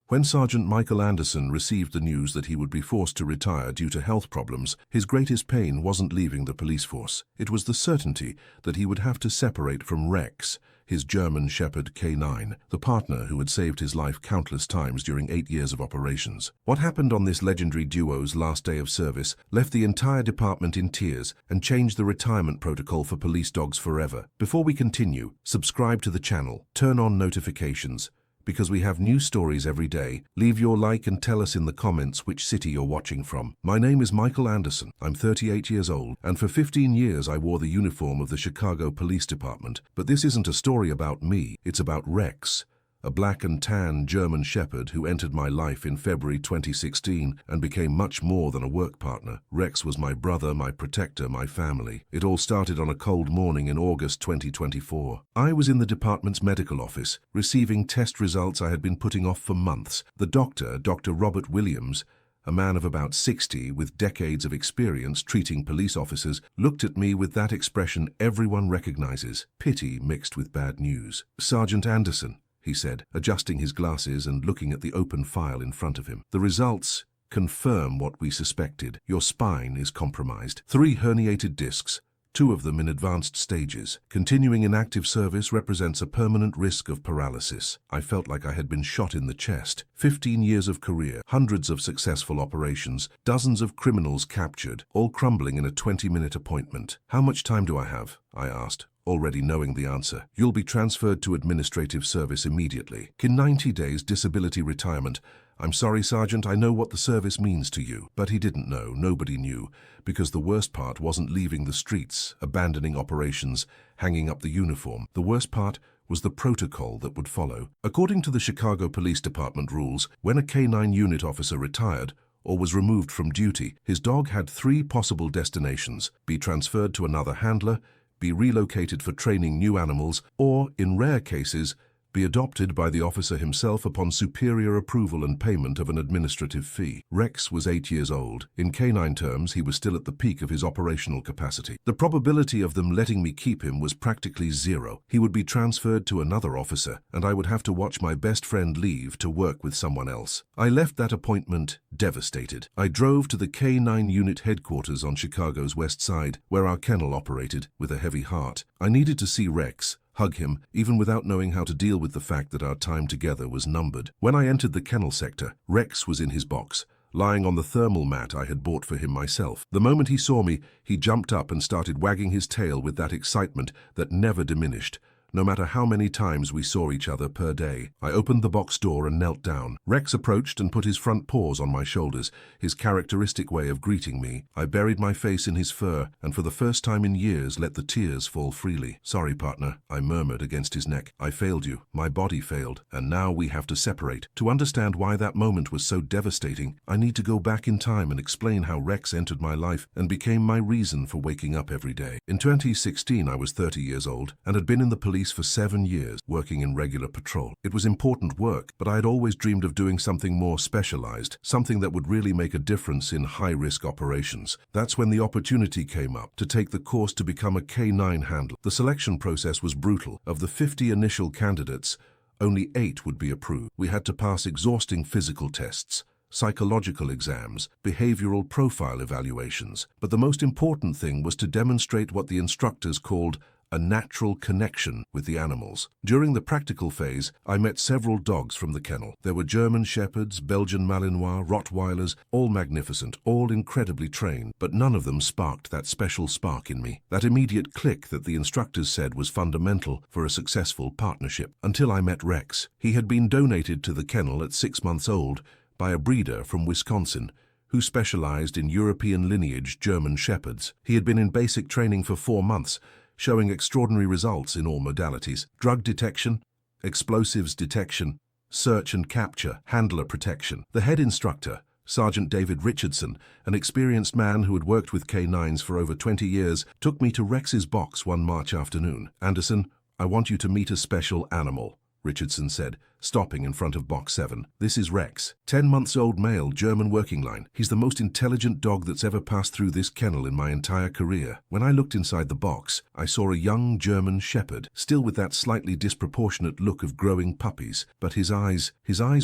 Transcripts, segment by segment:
When Sergeant Michael Anderson received the news that he would be forced to retire due to health problems, his greatest pain wasn't leaving the police force. It was the certainty that he would have to separate from Rex, his German Shepherd K9, the partner who had saved his life countless times during 8 years of operations. What happened on this legendary duo's last day of service left the entire department in tears and changed the retirement protocol for police dogs forever. Before we continue, subscribe to the channel, turn on notifications, because we have new stories every day. Leave your like and tell us in the comments which city you're watching from. My name is Michael Anderson. I'm 38 years old, and for 15 years I wore the uniform of the Chicago Police Department. But this isn't a story about me, it's about Rex, a black and tan German Shepherd who entered my life in February 2016 and became much more than a work partner. Rex was my brother, my protector, my family. It all started on a cold morning in August 2024. I was in the department's medical office, receiving test results I had been putting off for months. The doctor, Dr. Robert Williams, a man of about 60 with decades of experience treating police officers, looked at me with that expression everyone recognizes, pity mixed with bad news. "Sergeant Anderson," he said, adjusting his glasses and looking at the open file in front of him. "The results confirm what we suspected. Your spine is compromised. 3 herniated discs, 2 of them in advanced stages. Continuing in active service represents a permanent risk of paralysis." I felt like I had been shot in the chest. 15 years of career, hundreds of successful operations, dozens of criminals captured, all crumbling in a 20-minute appointment. "How much time do I have?" I asked, already knowing the answer. "You'll be transferred to administrative service immediately. In 90 days, disability retirement. I'm sorry, Sergeant, I know what the service means to you." But he didn't know, nobody knew, because the worst part wasn't leaving the streets, abandoning operations, hanging up the uniform. The worst part was the protocol that would follow. According to the Chicago Police Department rules, when a K9 unit officer retired or was removed from duty, his dog had 3 possible destinations: be transferred to another handler, be relocated for training new animals, or, in rare cases, be adopted by the officer himself upon superior approval and payment of an administrative fee. Rex was 8 years old. In K9 terms, he was still at the peak of his operational capacity. The probability of them letting me keep him was practically zero. He would be transferred to another officer, and I would have to watch my best friend leave to work with someone else. I left that appointment devastated. I drove to the K9 unit headquarters on Chicago's west side, where our kennel operated, with a heavy heart. I needed to see Rex, hug him, even without knowing how to deal with the fact that our time together was numbered. When I entered the kennel sector, Rex was in his box, lying on the thermal mat I had bought for him myself. The moment he saw me, he jumped up and started wagging his tail with that excitement that never diminished, no matter how many times we saw each other per day. I opened the box door and knelt down. Rex approached and put his front paws on my shoulders, his characteristic way of greeting me. I buried my face in his fur and for the first time in years let the tears fall freely. "Sorry, partner," I murmured against his neck. "I failed you. My body failed. And now we have to separate." To understand why that moment was so devastating, I need to go back in time and explain how Rex entered my life and became my reason for waking up every day. In 2016, I was 30 years old and had been in the police for 7 years, working in regular patrol. It was important work, but I had always dreamed of doing something more specialized, something that would really make a difference in high-risk operations. That's when the opportunity came up to take the course to become a K9 handler. The selection process was brutal. Of the 50 initial candidates, only 8 would be approved. We had to pass exhausting physical tests, psychological exams, behavioral profile evaluations. But the most important thing was to demonstrate what the instructors called a natural connection with the animals. During the practical phase, I met several dogs from the kennel. There were German Shepherds, Belgian Malinois, Rottweilers, all magnificent, all incredibly trained, but none of them sparked that special spark in me, that immediate click that the instructors said was fundamental for a successful partnership. Until I met Rex. He had been donated to the kennel at 6 months old by a breeder from Wisconsin who specialized in European lineage German Shepherds. He had been in basic training for 4 months, showing extraordinary results in all modalities: drug detection, explosives detection, search and capture, handler protection. The head instructor, Sergeant David Richardson, an experienced man who had worked with K9s for over 20 years, took me to Rex's box one March afternoon. "Anderson, I want you to meet a special animal," Richardson said, stopping in front of box 7. This is Rex, 10 months old male, German working line. He's the most intelligent dog that's ever passed through this kennel in my entire career. When I looked inside the box, I saw a young German shepherd, still with that slightly disproportionate look of growing puppies, but his eyes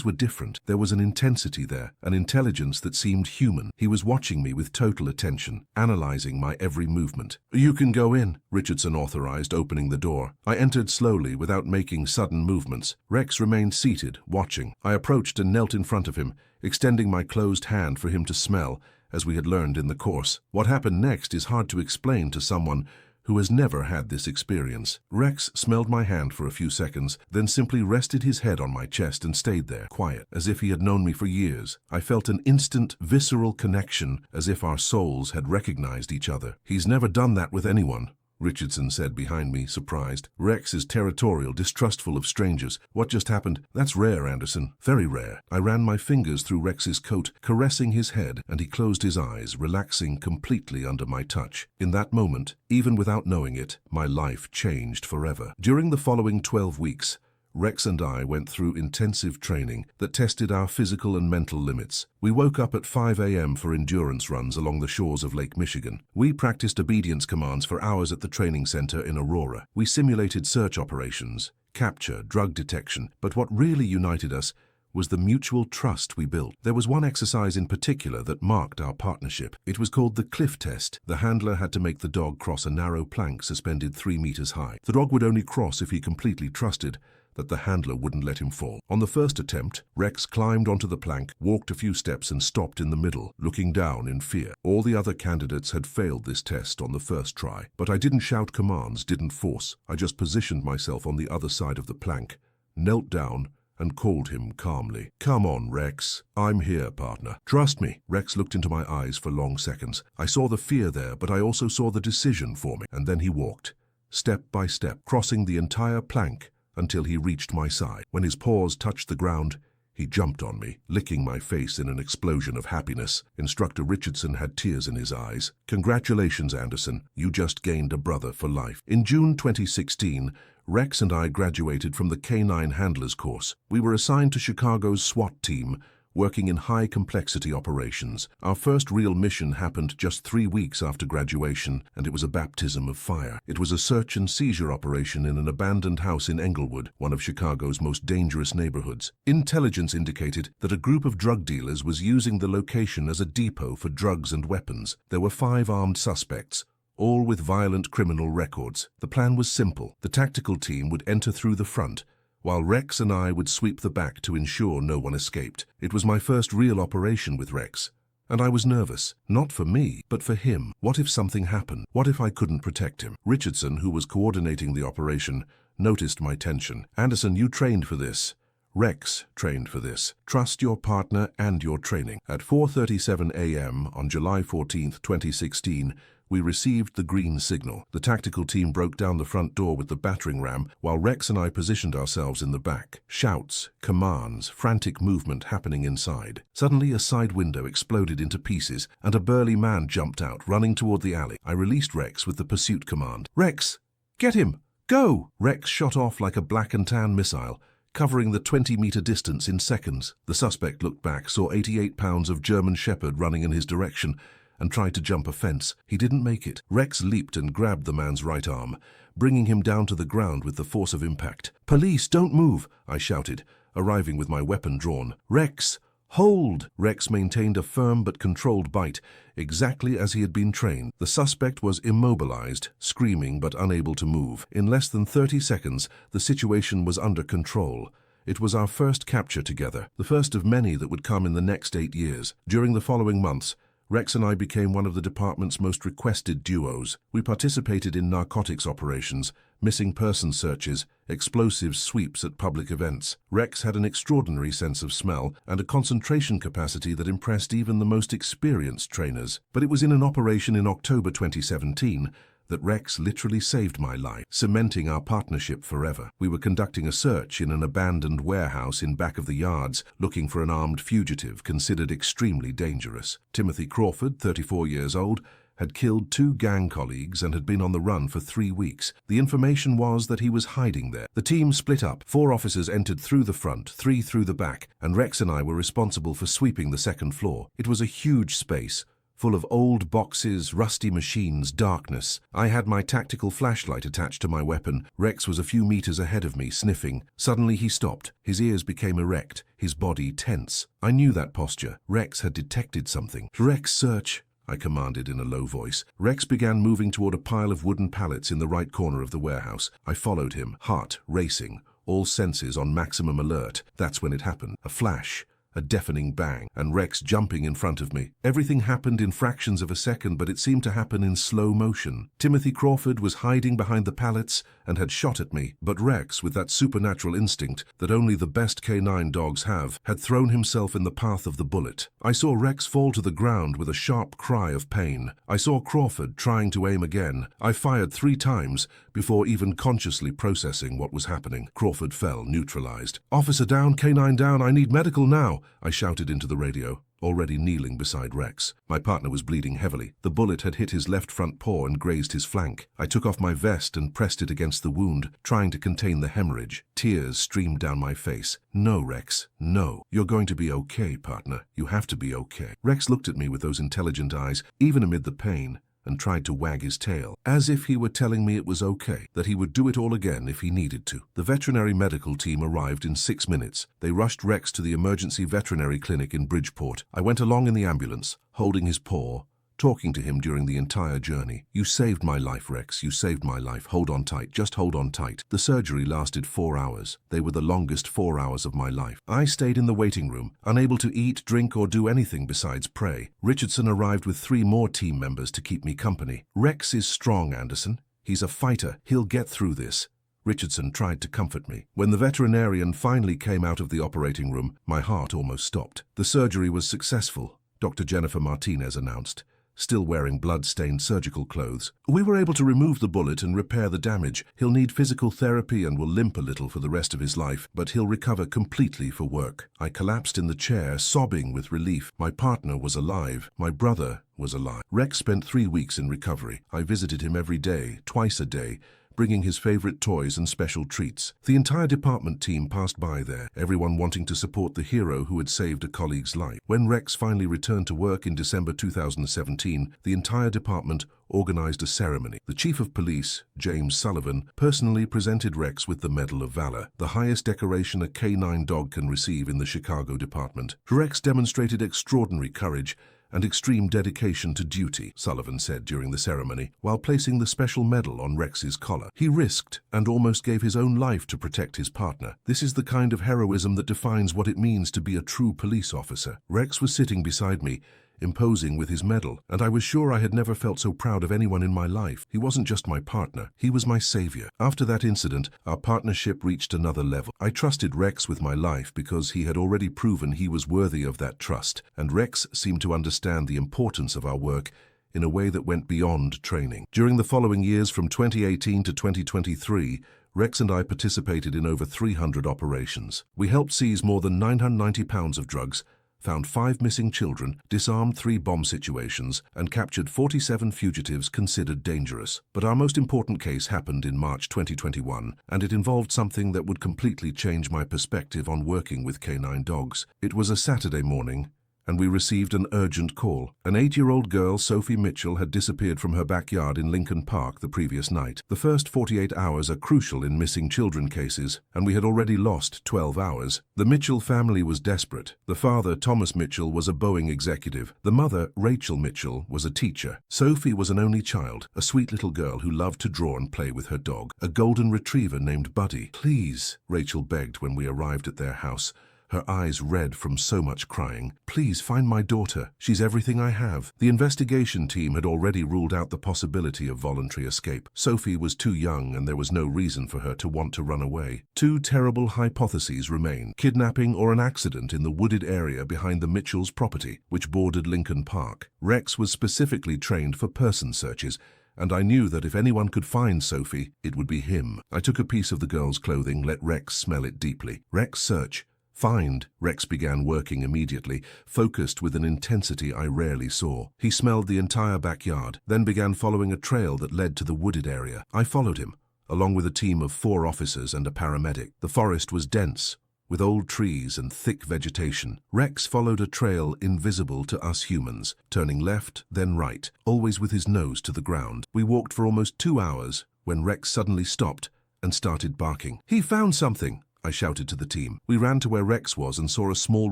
were different. There was an intensity there, an intelligence that seemed human. He was watching me with total attention, analyzing my every movement. "You can go in," Richardson authorized, opening the door. I entered slowly, without making sudden movements. Rex remained seated, watching. I approached and knelt in front of him, extending my closed hand for him to smell, as we had learned in the course. What happened next is hard to explain to someone who has never had this experience. Rex smelled my hand for a few seconds, then simply rested his head on my chest and stayed there, quiet, as if he had known me for years. I felt an instant, visceral connection, as if our souls had recognized each other. "He's never done that with anyone," Richardson said behind me, surprised. "Rex is territorial, distrustful of strangers. What just happened? That's rare, Anderson. Very rare." I ran my fingers through Rex's coat, caressing his head, and he closed his eyes, relaxing completely under my touch. In that moment, even without knowing it, my life changed forever. During the following 12 weeks, Rex and I went through intensive training that tested our physical and mental limits. We woke up at 5 a.m. for endurance runs along the shores of Lake Michigan. We practiced obedience commands for hours at the training center in Aurora. We simulated search operations, capture, drug detection, but what really united us was the mutual trust we built. There was one exercise in particular that marked our partnership. It was called the cliff test. The handler had to make the dog cross a narrow plank suspended 3 meters high. The dog would only cross if he completely trusted that the handler wouldn't let him fall. On the first attempt, Rex climbed onto the plank, walked a few steps and stopped in the middle, looking down in fear. All the other candidates had failed this test on the first try. But I didn't shout commands, didn't force. I just positioned myself on the other side of the plank, knelt down, and called him calmly. "Come on, Rex. I'm here, partner. Trust me." Rex looked into my eyes for long seconds. I saw the fear there, but I also saw the decision forming. And then he walked, step by step, crossing the entire plank until he reached my side. When his paws touched the ground, he jumped on me, licking my face in an explosion of happiness. Instructor Richardson had tears in his eyes. "Congratulations, Anderson. You just gained a brother for life." In June 2016, Rex and I graduated from the Canine Handlers course. We were assigned to Chicago's SWAT team, working in high-complexity operations. Our first real mission happened just 3 weeks after graduation, and it was a baptism of fire. It was a search and seizure operation in an abandoned house in Englewood, one of Chicago's most dangerous neighborhoods. Intelligence indicated that a group of drug dealers was using the location as a depot for drugs and weapons. There were 5 armed suspects, all with violent criminal records. The plan was simple. The tactical team would enter through the front, while Rex and I would sweep the back to ensure no one escaped. It was my first real operation with Rex, and I was nervous. Not for me, but for him. What if something happened? What if I couldn't protect him? Richardson, who was coordinating the operation, noticed my tension. "Anderson, you trained for this. Rex trained for this. Trust your partner and your training." At 4:37 a.m. on July 14, 2016, we received the green signal. The tactical team broke down the front door with the battering ram, while Rex and I positioned ourselves in the back. Shouts, commands, frantic movement happening inside. Suddenly, a side window exploded into pieces, and a burly man jumped out, running toward the alley. I released Rex with the pursuit command. "Rex, get him! Go!" Rex shot off like a black and tan missile, covering the 20-meter distance in seconds. The suspect looked back, saw 88 pounds of German Shepherd running in his direction, and tried to jump a fence. He didn't make it. Rex leaped and grabbed the man's right arm, bringing him down to the ground with the force of impact. "Police, don't move!" I shouted, arriving with my weapon drawn. "Rex, hold!" Rex maintained a firm but controlled bite, exactly as he had been trained. The suspect was immobilized, screaming but unable to move. In less than 30 seconds, the situation was under control. It was our first capture together, the first of many that would come in the next 8 years. During the following months, Rex and I became one of the department's most requested duos. We participated in narcotics operations, missing person searches, explosive sweeps at public events. Rex had an extraordinary sense of smell and a concentration capacity that impressed even the most experienced trainers. But it was in an operation in October 2017 that Rex literally saved my life, cementing our partnership forever. We were conducting a search in an abandoned warehouse in back of the yards, looking for an armed fugitive considered extremely dangerous. Timothy Crawford, 34 years old, had killed 2 gang colleagues and had been on the run for 3 weeks. The information was that he was hiding there. The team split up. 4 officers entered through the front, 3 through the back, and Rex and I were responsible for sweeping the second floor. It was a huge space, full of old boxes, rusty machines, darkness. I had my tactical flashlight attached to my weapon. Rex was a few meters ahead of me, sniffing. Suddenly he stopped. His ears became erect, his body tense. I knew that posture. Rex had detected something. "Rex, search," I commanded in a low voice. Rex began moving toward a pile of wooden pallets in the right corner of the warehouse. I followed him, heart racing, all senses on maximum alert. That's when it happened. A flash. A deafening bang, and Rex jumping in front of me. Everything happened in fractions of a second, but it seemed to happen in slow motion. Timothy Crawford was hiding behind the pallets and had shot at me, but Rex, with that supernatural instinct that only the best canine dogs have, had thrown himself in the path of the bullet. I saw Rex fall to the ground with a sharp cry of pain. I saw Crawford trying to aim again. I fired 3 times before even consciously processing what was happening. Crawford fell, neutralized. "Officer down, canine down, I need medical now," I shouted into the radio, already kneeling beside Rex. My partner was bleeding heavily. The bullet had hit his left front paw and grazed his flank. I took off my vest and pressed it against the wound, trying to contain the hemorrhage. Tears streamed down my face. "No, Rex, no. You're going to be okay, partner. You have to be okay." Rex looked at me with those intelligent eyes, even amid the pain, and tried to wag his tail, as if he were telling me it was okay, that he would do it all again if he needed to. The veterinary medical team arrived in 6 minutes. They rushed Rex to the emergency veterinary clinic in Bridgeport. I went along in the ambulance, holding his paw, talking to him during the entire journey. "You saved my life, Rex. You saved my life. Hold on tight. Just hold on tight." The surgery lasted 4 hours. They were the longest 4 hours of my life. I stayed in the waiting room, unable to eat, drink, or do anything besides pray. Richardson arrived with 3 more team members to keep me company. "Rex is strong, Anderson. He's a fighter. He'll get through this." Richardson tried to comfort me. When the veterinarian finally came out of the operating room, my heart almost stopped. "The surgery was successful," Dr. Jennifer Martinez announced, still wearing blood-stained surgical clothes. "We were able to remove the bullet and repair the damage. He'll need physical therapy and will limp a little for the rest of his life, but he'll recover completely for work." I collapsed in the chair, sobbing with relief. My partner was alive. My brother was alive. Rex spent 3 weeks in recovery. I visited him every day, twice a day, bringing his favorite toys and special treats. The entire department team passed by there, everyone wanting to support the hero who had saved a colleague's life. When Rex finally returned to work in December 2017, the entire department organized a ceremony. The Chief of Police, James Sullivan, personally presented Rex with the Medal of Valor, the highest decoration a canine dog can receive in the Chicago department. Rex demonstrated extraordinary courage and extreme dedication to duty, Sullivan said during the ceremony, while placing the special medal on Rex's collar. He risked and almost gave his own life to protect his partner. This is the kind of heroism that defines what it means to be a true police officer. Rex was sitting beside me, imposing with his medal, and I was sure I had never felt so proud of anyone in my life. He wasn't just my partner, he was my savior. After that incident, our partnership reached another level. I trusted Rex with my life because he had already proven he was worthy of that trust, and Rex seemed to understand the importance of our work in a way that went beyond training. During the following years, from 2018 to 2023, Rex and I participated in over 300 operations. We helped seize more than 990 pounds of drugs, found 5 missing children, disarmed 3 bomb situations, and captured 47 fugitives considered dangerous. But our most important case happened in March 2021, and it involved something that would completely change my perspective on working with canine dogs. It was a Saturday morning, and we received an urgent call. An 8-year-old girl, Sophie Mitchell, had disappeared from her backyard in Lincoln Park the previous night. The first 48 hours are crucial in missing children cases, and we had already lost 12 hours. The Mitchell family was desperate. The father, Thomas Mitchell, was a Boeing executive. The mother, Rachel Mitchell, was a teacher. Sophie was an only child, a sweet little girl who loved to draw and play with her dog, a golden retriever named Buddy. "Please," Rachel begged when we arrived at their house, her eyes red from so much crying. "Please find my daughter. She's everything I have." The investigation team had already ruled out the possibility of voluntary escape. Sophie was too young and there was no reason for her to want to run away. 2 terrible hypotheses remained: kidnapping or an accident in the wooded area behind the Mitchell's property, which bordered Lincoln Park. Rex was specifically trained for person searches, and I knew that if anyone could find Sophie, it would be him. I took a piece of the girl's clothing, let Rex smell it deeply. "Rex, search. Find. Rex began working immediately, focused with an intensity I rarely saw. He smelled the entire backyard, then began following a trail that led to the wooded area. I followed him, along with a team of 4 officers and a paramedic. The forest was dense, with old trees and thick vegetation. Rex followed a trail invisible to us humans, turning left, then right, always with his nose to the ground. We walked for almost 2 hours when Rex suddenly stopped and started barking. "He found something!" I shouted to the team. We ran to where Rex was and saw a small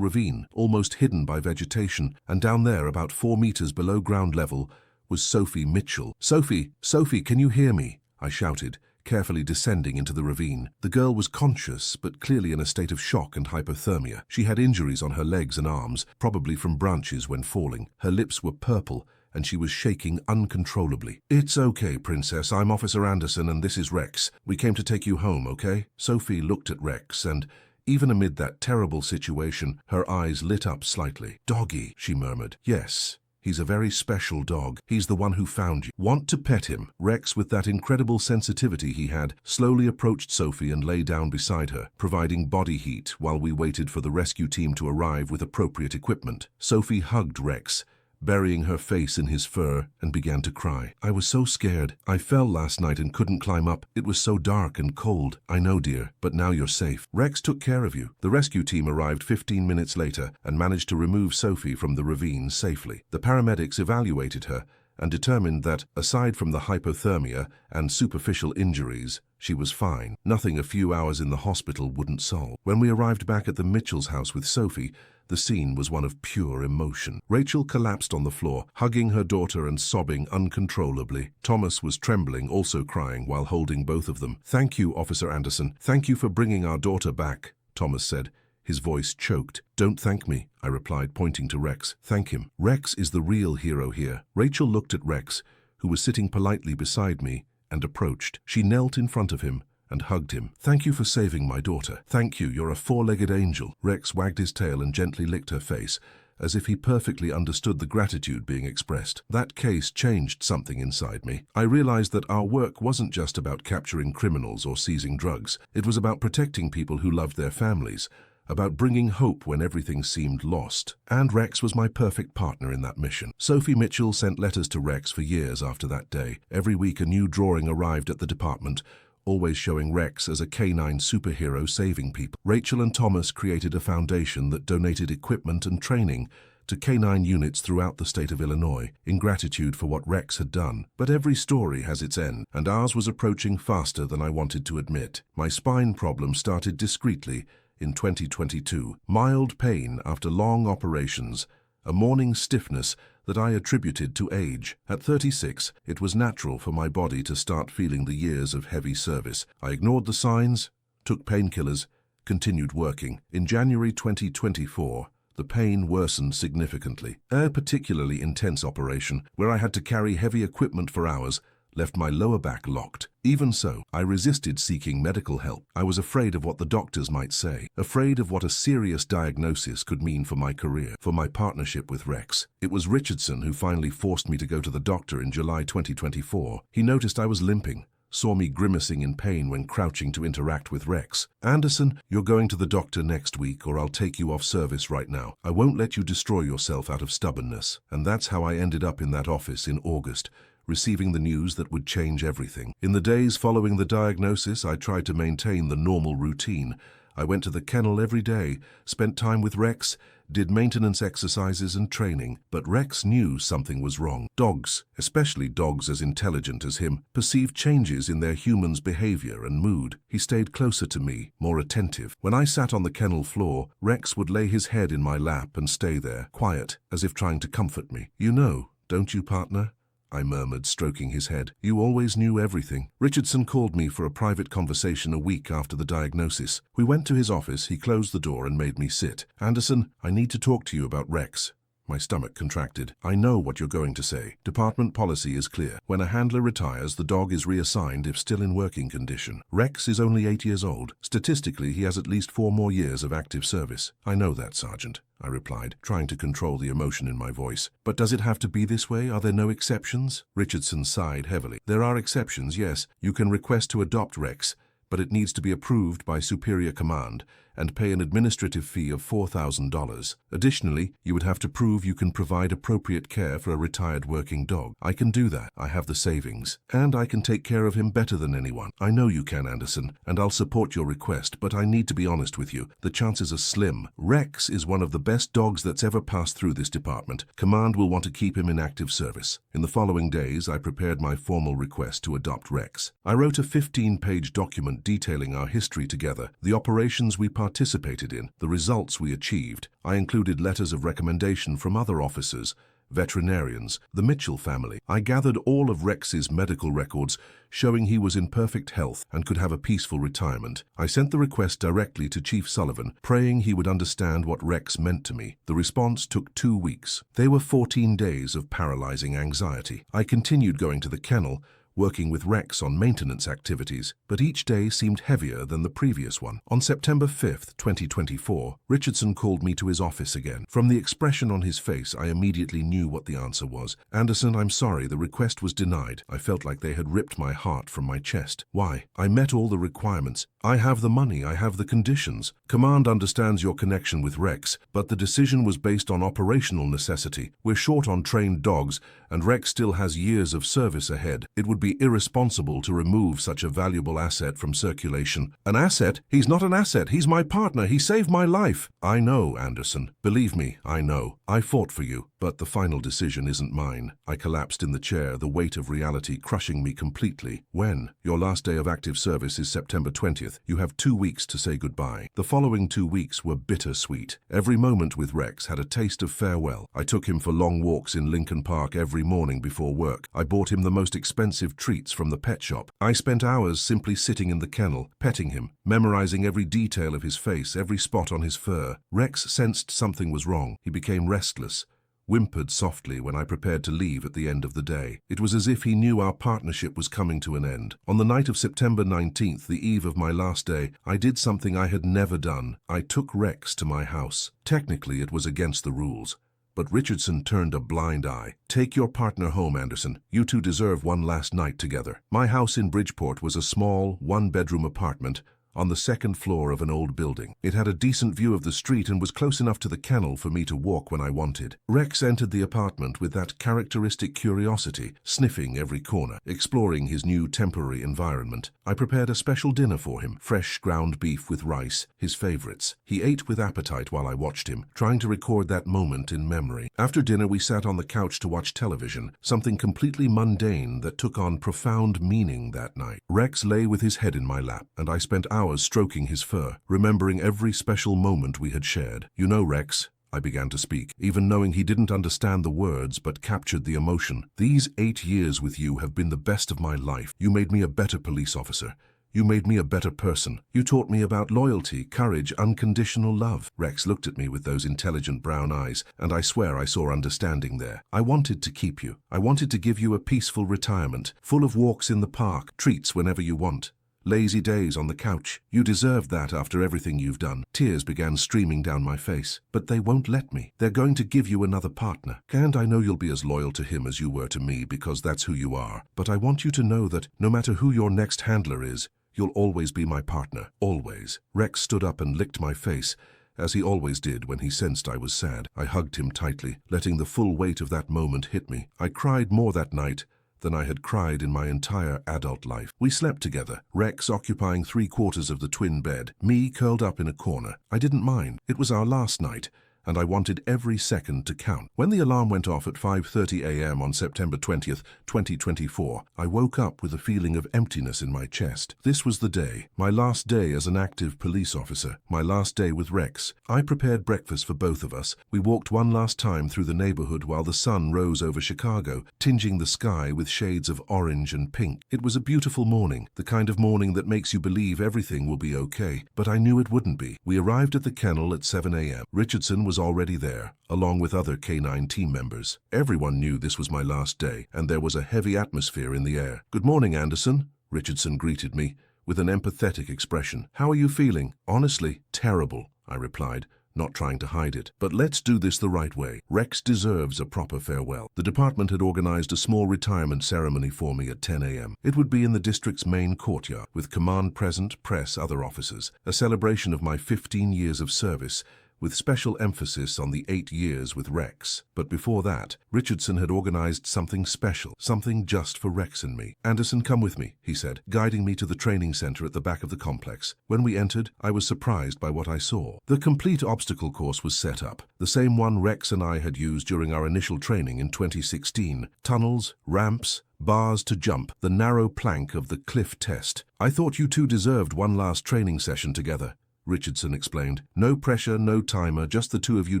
ravine, almost hidden by vegetation, and down there, about 4 meters below ground level, was Sophie Mitchell. Sophie, can you hear me?" I shouted, carefully descending into the ravine. The girl was conscious, but clearly in a state of shock and hypothermia. She had injuries on her legs and arms, probably from branches when falling. Her lips were purple, and she was shaking uncontrollably. "It's okay, Princess. I'm Officer Anderson, and this is Rex. We came to take you home, okay?" Sophie looked at Rex, and even amid that terrible situation, her eyes lit up slightly. "Doggy," she murmured. "Yes. He's a very special dog. He's the one who found you. Want to pet him?" Rex, with that incredible sensitivity he had, slowly approached Sophie and lay down beside her, providing body heat while we waited for the rescue team to arrive with appropriate equipment. Sophie hugged Rex, burying her face in his fur, and began to cry. "I was so scared. I fell last night and couldn't climb up. It was so dark and cold." "I know, dear, but now you're safe. Rex took care of you." The rescue team arrived 15 minutes later and managed to remove Sophie from the ravine safely. The paramedics evaluated her and determined that, aside from the hypothermia and superficial injuries, she was fine. Nothing a few hours in the hospital wouldn't solve. When we arrived back at the Mitchell's house with Sophie, the scene was one of pure emotion. Rachel collapsed on the floor, hugging her daughter and sobbing uncontrollably. Thomas was trembling, also crying, while holding both of them. "Thank you, Officer Anderson. Thank you for bringing our daughter back," Thomas said. His voice choked. "Don't thank me," I replied, pointing to Rex. "Thank him. Rex is the real hero here." Rachel looked at Rex, who was sitting politely beside me, and approached. She knelt in front of him and hugged him. "Thank you for saving my daughter. Thank you, you're a 4-legged angel." Rex wagged his tail and gently licked her face, as if he perfectly understood the gratitude being expressed. That case changed something inside me. I realized that our work wasn't just about capturing criminals or seizing drugs. It was about protecting people who loved their families, about bringing hope when everything seemed lost. And Rex was my perfect partner in that mission. Sophie Mitchell sent letters to Rex for years after that day. Every week a new drawing arrived at the department, always showing Rex as a canine superhero saving people. Rachel and Thomas created a foundation that donated equipment and training to canine units throughout the state of Illinois, in gratitude for what Rex had done. But every story has its end, and ours was approaching faster than I wanted to admit. My spine problem started discreetly in 2022. Mild pain after long operations, a morning stiffness that I attributed to age. At 36, it was natural for my body to start feeling the years of heavy service. I ignored the signs, took painkillers, continued working. In January 2024, the pain worsened significantly. A particularly intense operation, where I had to carry heavy equipment for hours, left my lower back locked. Even so, I resisted seeking medical help. I was afraid of what the doctors might say, afraid of what a serious diagnosis could mean for my career, for my partnership with Rex. It was Richardson who finally forced me to go to the doctor in July 2024. He noticed I was limping, saw me grimacing in pain when crouching to interact with Rex. "Anderson, you're going to the doctor next week, or I'll take you off service right now. I won't let you destroy yourself out of stubbornness." And that's how I ended up in that office in August, receiving the news that would change everything. In the days following the diagnosis, I tried to maintain the normal routine. I went to the kennel every day, spent time with Rex, did maintenance exercises and training. But Rex knew something was wrong. Dogs, especially dogs as intelligent as him, perceived changes in their humans' behavior and mood. He stayed closer to me, more attentive. When I sat on the kennel floor, Rex would lay his head in my lap and stay there, quiet, as if trying to comfort me. "You know, don't you, partner?" I murmured, stroking his head. "You always knew everything." Richardson called me for a private conversation a week after the diagnosis. We went to his office, he closed the door and made me sit. "Anderson, I need to talk to you about Rex." My stomach contracted. "I know what you're going to say. Department policy is clear. When a handler retires, the dog is reassigned if still in working condition. Rex is only 8 years old. Statistically, he has at least 4 more years of active service." "I know that, Sergeant," I replied, trying to control the emotion in my voice. "But does it have to be this way? Are there no exceptions?" Richardson sighed heavily. "There are exceptions, yes. You can request to adopt Rex, but it needs to be approved by superior command, and pay an administrative fee of $4,000. Additionally, you would have to prove you can provide appropriate care for a retired working dog. I can do that. I have the savings. And I can take care of him better than anyone. I know you can, Anderson, and I'll support your request, but I need to be honest with you. The chances are slim. Rex is one of the best dogs that's ever passed through this department. Command will want to keep him in active service. In the following days, I prepared my formal request to adopt Rex. I wrote a 15-page document detailing our history together, the operations we participated in, the results we achieved. I included letters of recommendation from other officers, veterinarians, the Mitchell family. I gathered all of Rex's medical records showing he was in perfect health and could have a peaceful retirement. I sent the request directly to Chief Sullivan, praying he would understand what Rex meant to me. The response took 2 weeks. They were 14 days of paralyzing anxiety. I continued going to the kennel, working with Rex on maintenance activities, but each day seemed heavier than the previous one. On September 5th, 2024, Richardson called me to his office again. From the expression on his face, I immediately knew what the answer was. Anderson, I'm sorry, the request was denied. I felt like they had ripped my heart from my chest. Why? I met all the requirements. I have the money, I have the conditions. Command understands your connection with Rex, but the decision was based on operational necessity. We're short on trained dogs, and Rex still has years of service ahead. It would be irresponsible to remove such a valuable asset from circulation. An asset? He's not an asset. He's my partner. He saved my life. I know, Anderson. Believe me, I know. I fought for you. But the final decision isn't mine. I collapsed in the chair, the weight of reality crushing me completely. When? Your last day of active service is September 20th. You have 2 weeks to say goodbye. The following 2 weeks were bittersweet. Every moment with Rex had a taste of farewell. I took him for long walks in Lincoln Park every morning before work. I bought him the most expensive treats from the pet shop. I spent hours simply sitting in the kennel, petting him, memorizing every detail of his face, every spot on his fur. Rex sensed something was wrong. He became restless, whimpered softly when I prepared to leave at the end of the day. It was as if he knew our partnership was coming to an end. On the night of September 19th, the eve of my last day, I did something I had never done. I took Rex to my house. Technically, it was against the rules, but Richardson turned a blind eye. Take your partner home, Anderson. You two deserve one last night together. My house in Bridgeport was a small, one-bedroom apartment on the second floor of an old building. It had a decent view of the street and was close enough to the kennel for me to walk when I wanted. Rex entered the apartment with that characteristic curiosity, sniffing every corner, exploring his new temporary environment. I prepared a special dinner for him, fresh ground beef with rice, his favorites. He ate with appetite while I watched him, trying to record that moment in memory. After dinner, we sat on the couch to watch television, something completely mundane that took on profound meaning that night. Rex lay with his head in my lap, and I spent hours stroking his fur, remembering every special moment we had shared. You know, Rex, I began to speak, even knowing he didn't understand the words but captured the emotion. These 8 years with you have been the best of my life. You made me a better police officer. You made me a better person. You taught me about loyalty, courage, unconditional love. Rex looked at me with those intelligent brown eyes, and I swear I saw understanding there. I wanted to keep you. I wanted to give you a peaceful retirement, full of walks in the park, treats whenever you want, lazy days on the couch. You deserve that after everything you've done. Tears began streaming down my face. But they won't let me. They're going to give you another partner. And I know you'll be as loyal to him as you were to me because that's who you are. But I want you to know that no matter who your next handler is, you'll always be my partner. Always. Rex stood up and licked my face, as he always did when he sensed I was sad. I hugged him tightly, letting the full weight of that moment hit me. I cried more that night than I had cried in my entire adult life. We slept together, Rex occupying 3/4 of the twin bed, me curled up in a corner. I didn't mind. It was our last night, and I wanted every second to count. When the alarm went off at 5:30 a.m. on September 20th, 2024, I woke up with a feeling of emptiness in my chest. This was the day, my last day as an active police officer, my last day with Rex. I prepared breakfast for both of us. We walked one last time through the neighborhood while the sun rose over Chicago, tinging the sky with shades of orange and pink. It was a beautiful morning, the kind of morning that makes you believe everything will be okay, but I knew it wouldn't be. We arrived at the kennel at 7 a.m. Richardson was already there, along with other K9 team members. Everyone knew this was my last day, and there was a heavy atmosphere in the air. "Good morning, Anderson," Richardson greeted me, with an empathetic expression. "How are you feeling?" "Honestly, terrible," I replied, not trying to hide it. But let's do this the right way. Rex deserves a proper farewell. The department had organized a small retirement ceremony for me at 10 a.m. It would be in the district's main courtyard, with command present, press, other officers. A celebration of my 15 years of service, with special emphasis on the 8 years with Rex. But before that, Richardson had organized something special, something just for Rex and me. "Anderson, come with me," he said, guiding me to the training center at the back of the complex. When we entered, I was surprised by what I saw. The complete obstacle course was set up, the same one Rex and I had used during our initial training in 2016. Tunnels, ramps, bars to jump, the narrow plank of the cliff test. "I thought you two deserved one last training session together," Richardson explained. "No pressure, no timer, just the two of you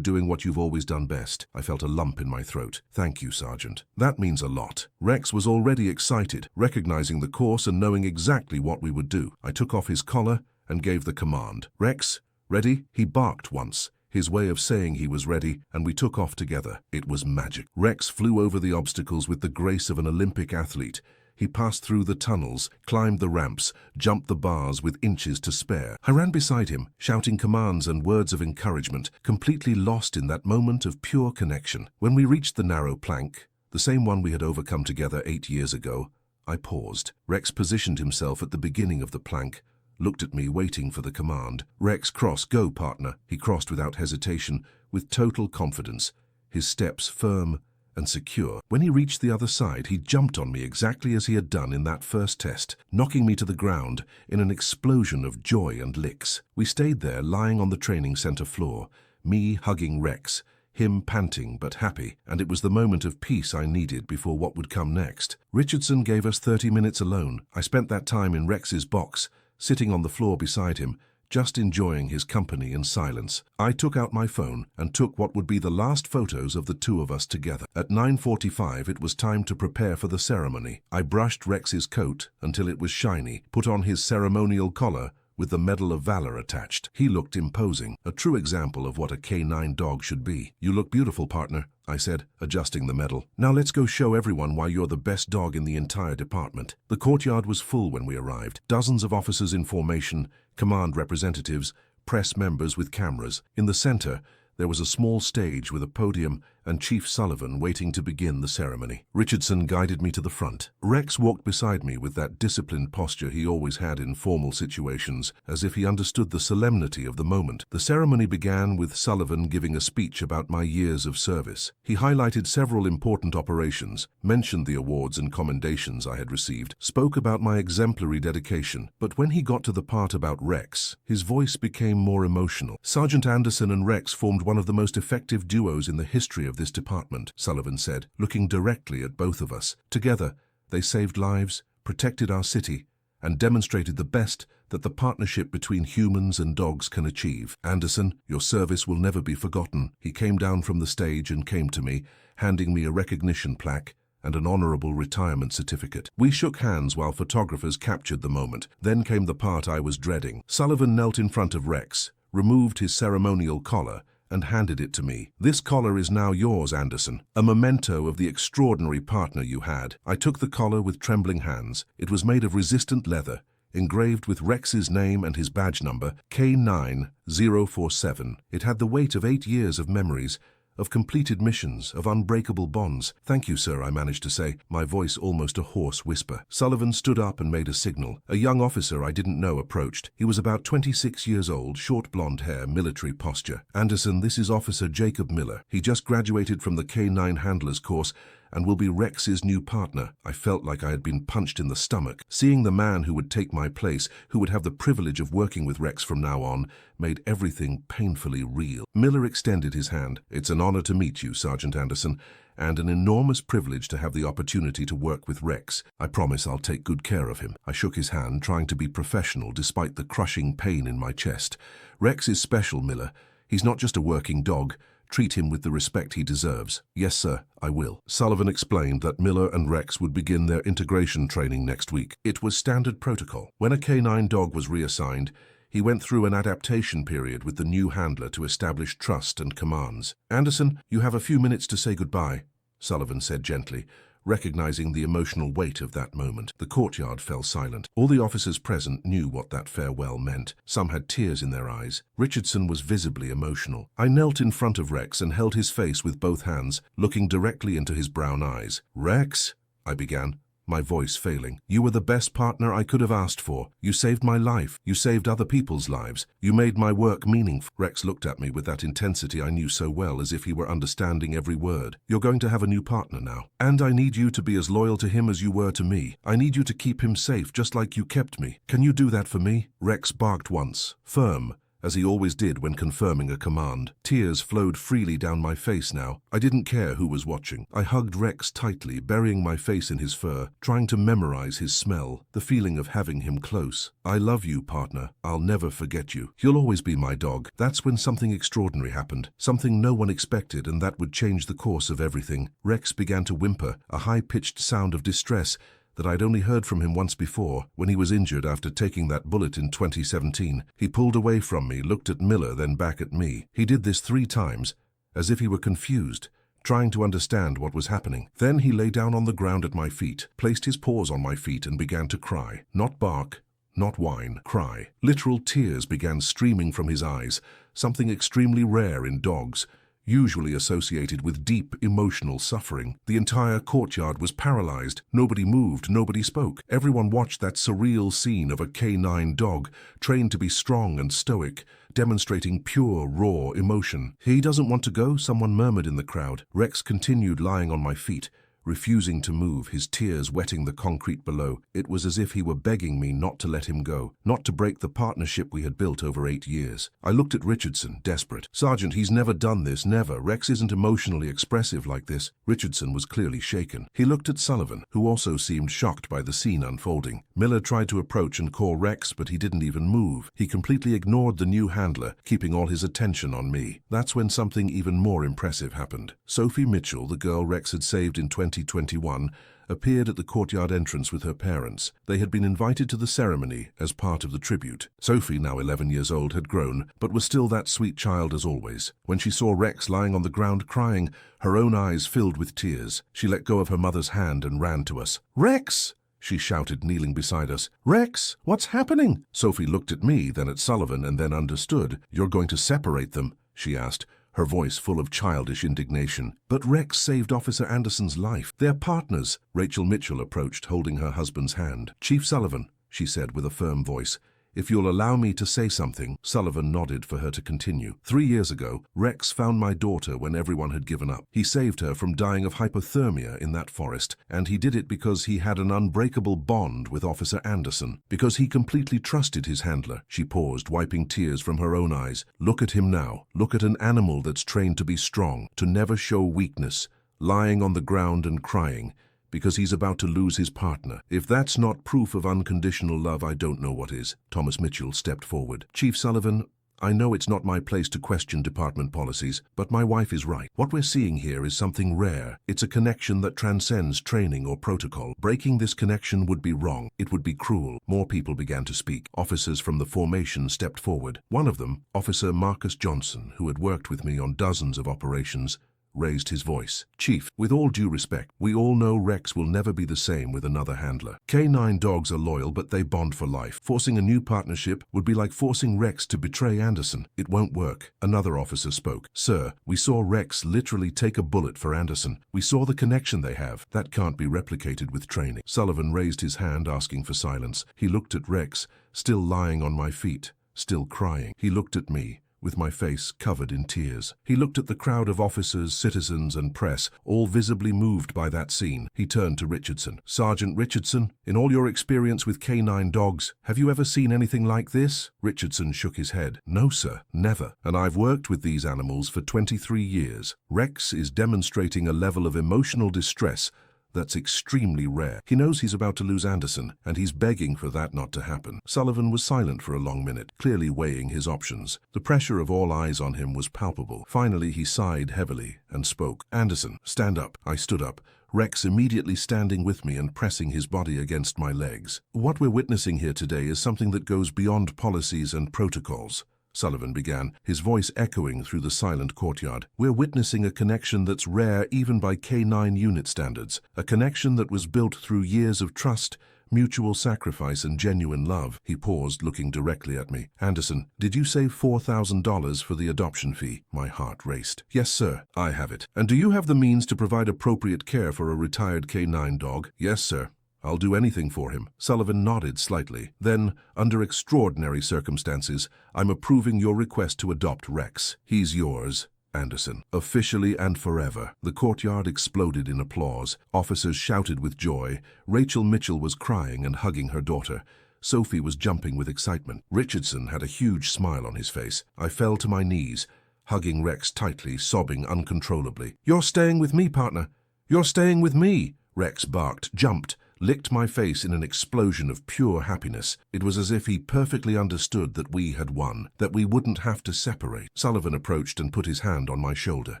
doing what you've always done best." I felt a lump in my throat. "Thank you, Sergeant. That means a lot." Rex was already excited, recognizing the course and knowing exactly what we would do. I took off his collar and gave the command. "Rex, ready?" He barked once, his way of saying he was ready, and we took off together. It was magic. Rex flew over the obstacles with the grace of an Olympic athlete. He passed through the tunnels, climbed the ramps, jumped the bars with inches to spare. I ran beside him, shouting commands and words of encouragement, completely lost in that moment of pure connection. When we reached the narrow plank, the same one we had overcome together 8 years ago, I paused. Rex positioned himself at the beginning of the plank, looked at me waiting for the command. "Rex, cross, go, partner." He crossed without hesitation, with total confidence, his steps firm and secure. When he reached the other side, he jumped on me exactly as he had done in that first test, knocking me to the ground in an explosion of joy and licks. We stayed there, lying on the training center floor, me hugging Rex, him panting but happy, and it was the moment of peace I needed before what would come next. Richardson gave us 30 minutes alone. I spent that time in Rex's box, sitting on the floor beside him, just enjoying his company in silence. I took out my phone and took what would be the last photos of the two of us together. At 9:45, it was time to prepare for the ceremony. I brushed Rex's coat until it was shiny, put on his ceremonial collar with the Medal of Valor attached. He looked imposing, a true example of what a K9 dog should be. "You look beautiful, partner," I said, adjusting the medal. "Now let's go show everyone why you're the best dog in the entire department." The courtyard was full when we arrived. Dozens of officers in formation, command representatives, press members with cameras. In the center, there was a small stage with a podium and Chief Sullivan waiting to begin the ceremony. Richardson guided me to the front. Rex walked beside me with that disciplined posture he always had in formal situations, as if he understood the solemnity of the moment. The ceremony began with Sullivan giving a speech about my years of service. He highlighted several important operations, mentioned the awards and commendations I had received, spoke about my exemplary dedication, but when he got to the part about Rex, his voice became more emotional. "Sergeant Anderson and Rex formed one of the most effective duos in the history of this department," Sullivan said, looking directly at both of us. "Together, they saved lives, protected our city, and demonstrated the best that the partnership between humans and dogs can achieve. Anderson, your service will never be forgotten." He came down from the stage and came to me, handing me a recognition plaque and an honorable retirement certificate. We shook hands while photographers captured the moment. Then came the part I was dreading. Sullivan knelt in front of Rex, removed his ceremonial collar, and handed it to me. "This collar is now yours, Anderson, a memento of the extraordinary partner you had." I took the collar with trembling hands. It was made of resistant leather, engraved with Rex's name and his badge number, K9047. It had the weight of 8 years of memories, of completed missions, of unbreakable bonds. "Thank you, sir," I managed to say, my voice almost a hoarse whisper. Sullivan stood up and made a signal. A young officer I didn't know approached. He was about 26 years old, short blonde hair, military posture. "Anderson, this is Officer Jacob Miller. He just graduated from the K9 Handlers course and will be Rex's new partner." I felt like I had been punched in the stomach. Seeing the man who would take my place, who would have the privilege of working with Rex from now on, made everything painfully real. Miller extended his hand. "It's an honor to meet you, Sergeant Anderson, and an enormous privilege to have the opportunity to work with Rex. I promise I'll take good care of him." I shook his hand, trying to be professional despite the crushing pain in my chest. "Rex is special, Miller. He's not just a working dog. Treat him with the respect he deserves." "Yes, sir, I will." Sullivan explained that Miller and Rex would begin their integration training next week. It was standard protocol. When a K9 dog was reassigned, he went through an adaptation period with the new handler to establish trust and commands. "Anderson, you have a few minutes to say goodbye," Sullivan said gently, recognizing the emotional weight of that moment. The courtyard fell silent. All the officers present knew what that farewell meant. Some had tears in their eyes. Richardson was visibly emotional. I knelt in front of Rex and held his face with both hands, looking directly into his brown eyes. "Rex," I began, my voice failing. "You were the best partner I could have asked for. You saved my life. You saved other people's lives. You made my work meaningful." Rex looked at me with that intensity I knew so well, as if he were understanding every word. "You're going to have a new partner now. And I need you to be as loyal to him as you were to me. I need you to keep him safe just like you kept me. Can you do that for me?" Rex barked once, firm, as he always did when confirming a command. Tears flowed freely down my face now. I didn't care who was watching. I hugged Rex tightly, burying my face in his fur, trying to memorize his smell, the feeling of having him close. "I love you, partner. I'll never forget you. You'll always be my dog." That's when something extraordinary happened, something no one expected, and that would change the course of everything. Rex began to whimper, a high-pitched sound of distress that I'd only heard from him once before, when he was injured after taking that bullet in 2017. He pulled away from me, looked at Miller, then back at me. He did this 3 times, as if he were confused, trying to understand what was happening. Then he lay down on the ground at my feet, placed his paws on my feet, and began to cry. Not bark, not whine, cry. Literal tears began streaming from his eyes, something extremely rare in dogs, usually associated with deep emotional suffering. The entire courtyard was paralyzed. Nobody moved, nobody spoke. Everyone watched that surreal scene of a canine dog, trained to be strong and stoic, demonstrating pure, raw emotion. "He doesn't want to go," someone murmured in the crowd. Rex continued lying on my feet, refusing to move, his tears wetting the concrete below. It was as if he were begging me not to let him go, not to break the partnership we had built over 8 years. I looked at Richardson, desperate. "Sergeant, he's never done this, never. Rex isn't emotionally expressive like this." Richardson was clearly shaken. He looked at Sullivan, who also seemed shocked by the scene unfolding. Miller tried to approach and call Rex, but he didn't even move. He completely ignored the new handler, keeping all his attention on me. That's when something even more impressive happened. Sophie Mitchell, the girl Rex had saved in 2021, appeared at the courtyard entrance with her parents. They had been invited to the ceremony as part of the tribute. Sophie, now 11 years old, had grown, but was still that sweet child as always. When she saw Rex lying on the ground crying, her own eyes filled with tears. She let go of her mother's hand and ran to us. "Rex!" she shouted, kneeling beside us. "Rex, what's happening?" Sophie looked at me, then at Sullivan, and then understood. "You're going to separate them?" she asked, her voice full of childish indignation. "But Rex saved Officer Anderson's life. They're partners." Rachel Mitchell approached, holding her husband's hand. "Chief Sullivan," she said with a firm voice, "if you'll allow me to say something." Sullivan nodded for her to continue. 3 years ago, Rex found my daughter when everyone had given up. He saved her from dying of hypothermia in that forest, and he did it because he had an unbreakable bond with Officer Anderson, because he completely trusted his handler. She paused, wiping tears from her own eyes. "Look at him now. Look at an animal that's trained to be strong, to never show weakness, lying on the ground and crying, because he's about to lose his partner. If that's not proof of unconditional love, I don't know what is." Thomas Mitchell stepped forward. "Chief Sullivan, I know it's not my place to question department policies, but my wife is right. What we're seeing here is something rare. It's a connection that transcends training or protocol. Breaking this connection would be wrong. It would be cruel." More people began to speak. Officers from the formation stepped forward. One of them, Officer Marcus Johnson, who had worked with me on dozens of operations, raised his voice. "Chief, with all due respect, we all know Rex will never be the same with another handler. Canine dogs are loyal, but they bond for life. Forcing a new partnership would be like forcing Rex to betray Anderson. It won't work." Another officer spoke. "Sir, we saw Rex literally take a bullet for Anderson. We saw the connection they have. That can't be replicated with training." Sullivan raised his hand, asking for silence. He looked at Rex, still lying on my feet, still crying. He looked at me, with my face covered in tears. He looked at the crowd of officers, citizens, and press, all visibly moved by that scene. He turned to Richardson. "Sergeant Richardson, in all your experience with canine dogs, have you ever seen anything like this?" Richardson shook his head. "No, sir, never. And I've worked with these animals for 23 years. Rex is demonstrating a level of emotional distress that's extremely rare. He knows he's about to lose Anderson, and he's begging for that not to happen." Sullivan was silent for a long minute, clearly weighing his options. The pressure of all eyes on him was palpable. Finally, he sighed heavily and spoke. "Anderson, stand up." I stood up, Rex immediately standing with me and pressing his body against my legs. "What we're witnessing here today is something that goes beyond policies and protocols. Sullivan began, his voice echoing through the silent courtyard. "We're witnessing a connection that's rare even by K9 unit standards, a connection that was built through years of trust, mutual sacrifice and genuine love." He paused, looking directly at me. "Anderson, did you say $4,000 for the adoption fee?" My heart raced. "Yes, sir, I have it." "And do you have the means to provide appropriate care for a retired K9 dog?" "Yes, sir. I'll do anything for him." Sullivan nodded slightly. "Then, under extraordinary circumstances, I'm approving your request to adopt Rex. He's yours, Anderson, officially and forever." The courtyard exploded in applause. Officers shouted with joy. Rachel Mitchell was crying and hugging her daughter. Sophie was jumping with excitement. Richardson had a huge smile on his face. I fell to my knees, hugging Rex tightly, sobbing uncontrollably. "You're staying with me, partner. You're staying with me." Rex barked, jumped, licked my face in an explosion of pure happiness. It was as if he perfectly understood that we had won, that we wouldn't have to separate. Sullivan approached and put his hand on my shoulder.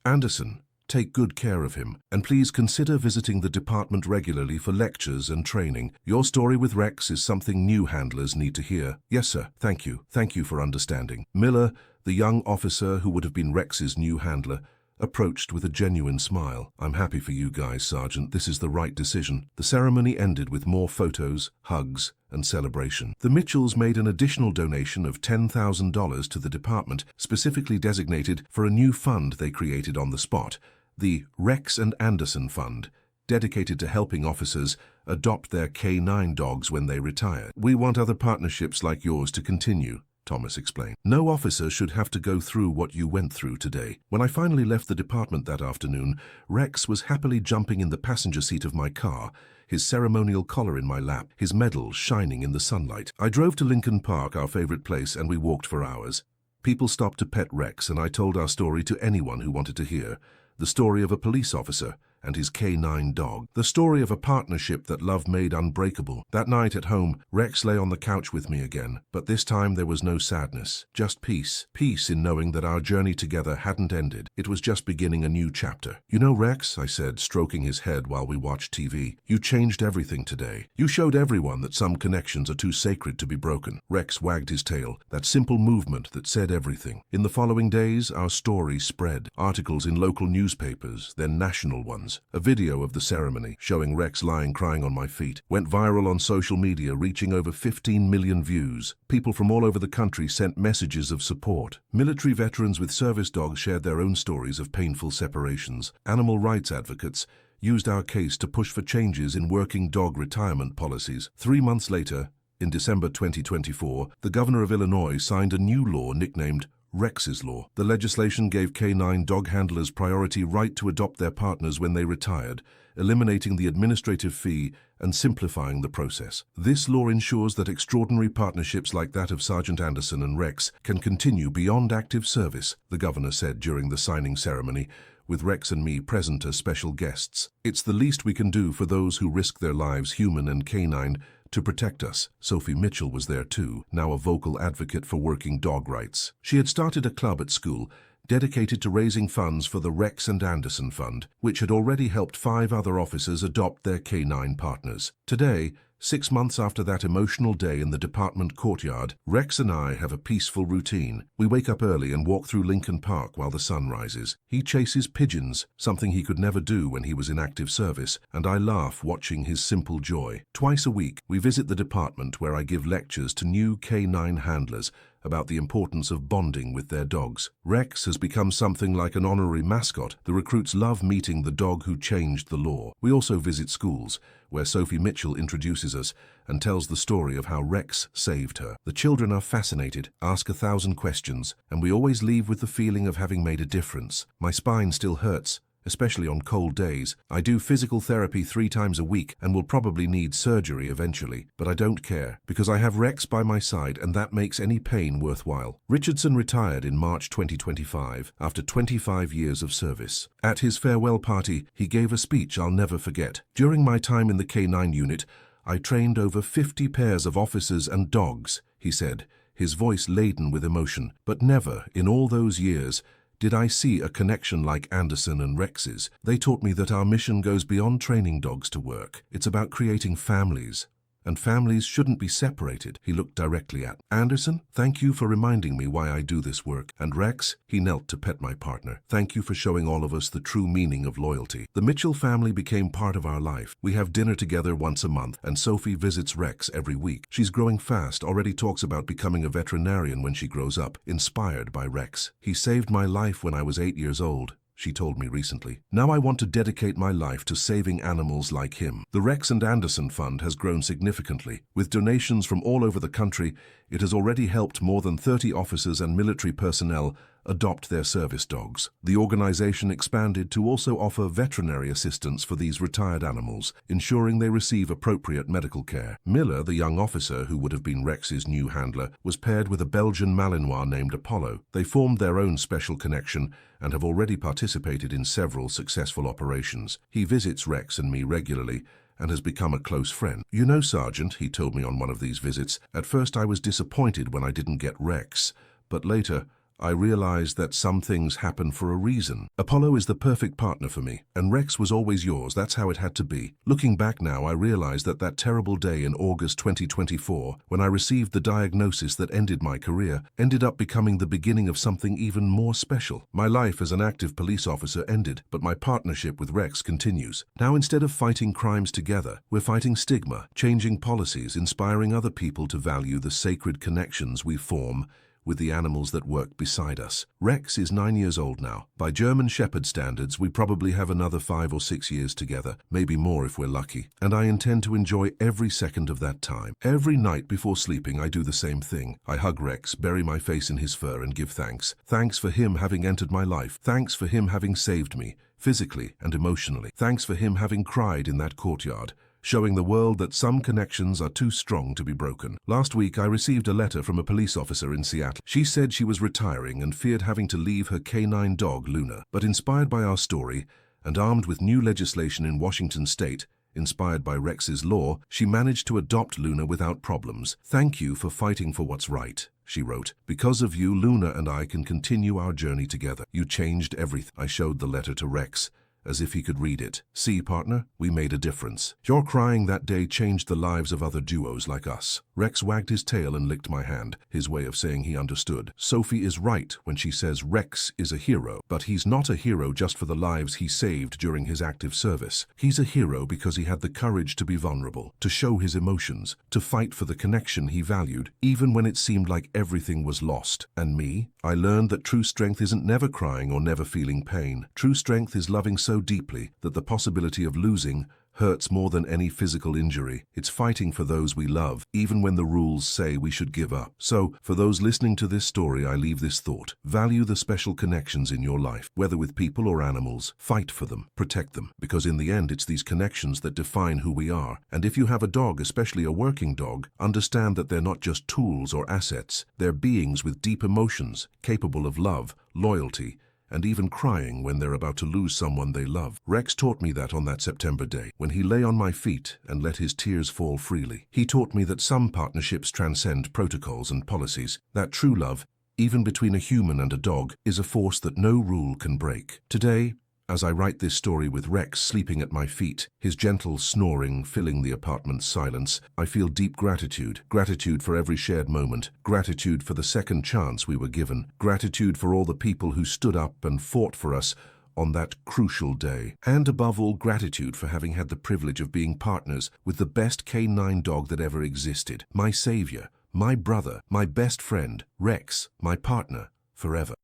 "Anderson, take good care of him, and please consider visiting the department regularly for lectures and training. Your story with Rex is something new handlers need to hear." "Yes, sir. Thank you. Thank you for understanding." Miller, the young officer who would have been Rex's new handler, approached with a genuine smile. "I'm happy for you guys, Sergeant. This is the right decision." The ceremony ended with more photos, hugs, and celebration. The Mitchells made an additional donation of $10,000 to the department, specifically designated for a new fund they created on the spot, the Rex and Anderson Fund, dedicated to helping officers adopt their K9 dogs when they retire. "We want other partnerships like yours to continue," Thomas explained. "No officer should have to go through what you went through today." When I finally left the department that afternoon, Rex was happily jumping in the passenger seat of my car, his ceremonial collar in my lap, his medal shining in the sunlight. I drove to Lincoln Park, our favorite place, and we walked for hours. People stopped to pet Rex, and I told our story to anyone who wanted to hear. The story of a police officer and his K9 dog. The story of a partnership that love made unbreakable. That night at home, Rex lay on the couch with me again, but this time there was no sadness, just peace. Peace in knowing that our journey together hadn't ended. It was just beginning a new chapter. "You know, Rex," I said, stroking his head while we watched TV, "you changed everything today. You showed everyone that some connections are too sacred to be broken." Rex wagged his tail, that simple movement that said everything. In the following days, our story spread. Articles in local newspapers, then national ones. A video of the ceremony, showing Rex lying crying on my feet, went viral on social media, reaching over 15 million views. People from all over the country sent messages of support. Military veterans with service dogs shared their own stories of painful separations. Animal rights advocates used our case to push for changes in working dog retirement policies. 3 months later, in December 2024, the governor of Illinois signed a new law nicknamed Rex's Law. The legislation gave K9 dog handlers priority right to adopt their partners when they retired, eliminating the administrative fee and simplifying the process. This law ensures that extraordinary partnerships like that of Sergeant Anderson and Rex can continue beyond active service, the governor said during the signing ceremony, with Rex and me present as special guests. "It's the least we can do for those who risk their lives, human and canine, to protect us." Sophie Mitchell was there too, now a vocal advocate for working dog rights. She had started a club at school dedicated to raising funds for the Rex and Anderson Fund, which had already helped 5 other officers adopt their K9 partners. Today, 6 months after that emotional day in the department courtyard, Rex and I have a peaceful routine. We wake up early and walk through Lincoln Park while the sun rises. He chases pigeons, something he could never do when he was in active service, and I laugh watching his simple joy. Twice a week, we visit the department where I give lectures to new K9 handlers about the importance of bonding with their dogs. Rex has become something like an honorary mascot. The recruits love meeting the dog who changed the law. We also visit schools, where Sophie Mitchell introduces us and tells the story of how Rex saved her. The children are fascinated, ask 1,000 questions, and we always leave with the feeling of having made a difference. My spine still hurts, especially on cold days. I do physical therapy 3 times a week and will probably need surgery eventually, but I don't care, because I have Rex by my side and that makes any pain worthwhile. Richardson retired in March 2025 after 25 years of service. At his farewell party, he gave a speech I'll never forget. "During my time in the K9 unit, I trained over 50 pairs of officers and dogs," he said, his voice laden with emotion. "But never, in all those years, did I see a connection like Anderson and Rex's. They taught me that our mission goes beyond training dogs to work. It's about creating families and families shouldn't be separated. He looked directly at Anderson. Thank you for reminding me why I do this work. And Rex, he knelt to pet my partner. Thank you for showing all of us the true meaning of loyalty. The Mitchell family became part of our life. We have dinner together once a month, and Sophie visits Rex every week. She's growing fast, already talks about becoming a veterinarian when she grows up, inspired by Rex. He saved my life when I was 8 years old, she told me recently. Now I want to dedicate my life to saving animals like him. The Rex and Anderson Fund has grown significantly. With donations from all over the country, it has already helped more than 30 officers and military personnel adopt their service dogs. The organization expanded to also offer veterinary assistance for these retired animals, ensuring they receive appropriate medical care. Miller, the young officer who would have been Rex's new handler, was paired with a Belgian Malinois named Apollo. They formed their own special connection and have already participated in several successful operations. He visits Rex and me regularly and has become a close friend. You know, Sergeant, he told me on one of these visits, at first I was disappointed when I didn't get Rex, but later I realized that some things happen for a reason. Apollo is the perfect partner for me, and Rex was always yours. That's how it had to be. Looking back now, I realize that that terrible day in August 2024, when I received the diagnosis that ended my career, ended up becoming the beginning of something even more special. My life as an active police officer ended, but my partnership with Rex continues. Now, instead of fighting crimes together, we're fighting stigma, changing policies, inspiring other people to value the sacred connections we form with the animals that work beside us. Rex is 9 years old now. By German Shepherd standards, we probably have another 5 or 6 years together, maybe more if we're lucky, and I intend to enjoy every second of that time. Every night before sleeping, I do the same thing. I hug Rex, bury my face in his fur, and give thanks. Thanks for him having entered my life. Thanks for him having saved me, physically and emotionally. Thanks for him having cried in that courtyard, showing the world that some connections are too strong to be broken. Last week, I received a letter from a police officer in Seattle. She said she was retiring and feared having to leave her canine dog, Luna. But inspired by our story, and armed with new legislation in Washington state, inspired by Rex's law, she managed to adopt Luna without problems. Thank you for fighting for what's right, she wrote. Because of you, Luna and I can continue our journey together. You changed everything. I showed the letter to Rex, as if he could read it. See, partner, we made a difference. Your crying that day changed the lives of other duos like us. Rex wagged his tail and licked my hand, his way of saying he understood. Sophie is right when she says Rex is a hero, but he's not a hero just for the lives he saved during his active service. He's a hero because he had the courage to be vulnerable, to show his emotions, to fight for the connection he valued, even when it seemed like everything was lost. And me? I learned that true strength isn't never crying or never feeling pain. True strength is loving so deeply that the possibility of losing hurts more than any physical injury. It's fighting for those we love, even when the rules say we should give up. So, for those listening to this story, I leave this thought. Value the special connections in your life, whether with people or animals. Fight for them, protect them, because in the end, it's these connections that define who we are. And if you have a dog, especially a working dog, understand that they're not just tools or assets. They're beings with deep emotions, capable of love, loyalty, and even crying when they're about to lose someone they love. Rex taught me that on that September day, when he lay on my feet and let his tears fall freely. He taught me that some partnerships transcend protocols and policies, that true love, even between a human and a dog, is a force that no rule can break. Today, as I write this story with Rex sleeping at my feet, his gentle snoring filling the apartment's silence, I feel deep gratitude. Gratitude for every shared moment. Gratitude for the second chance we were given. Gratitude for all the people who stood up and fought for us on that crucial day. And above all, gratitude for having had the privilege of being partners with the best canine dog that ever existed. My savior, my brother, my best friend, Rex, my partner, forever.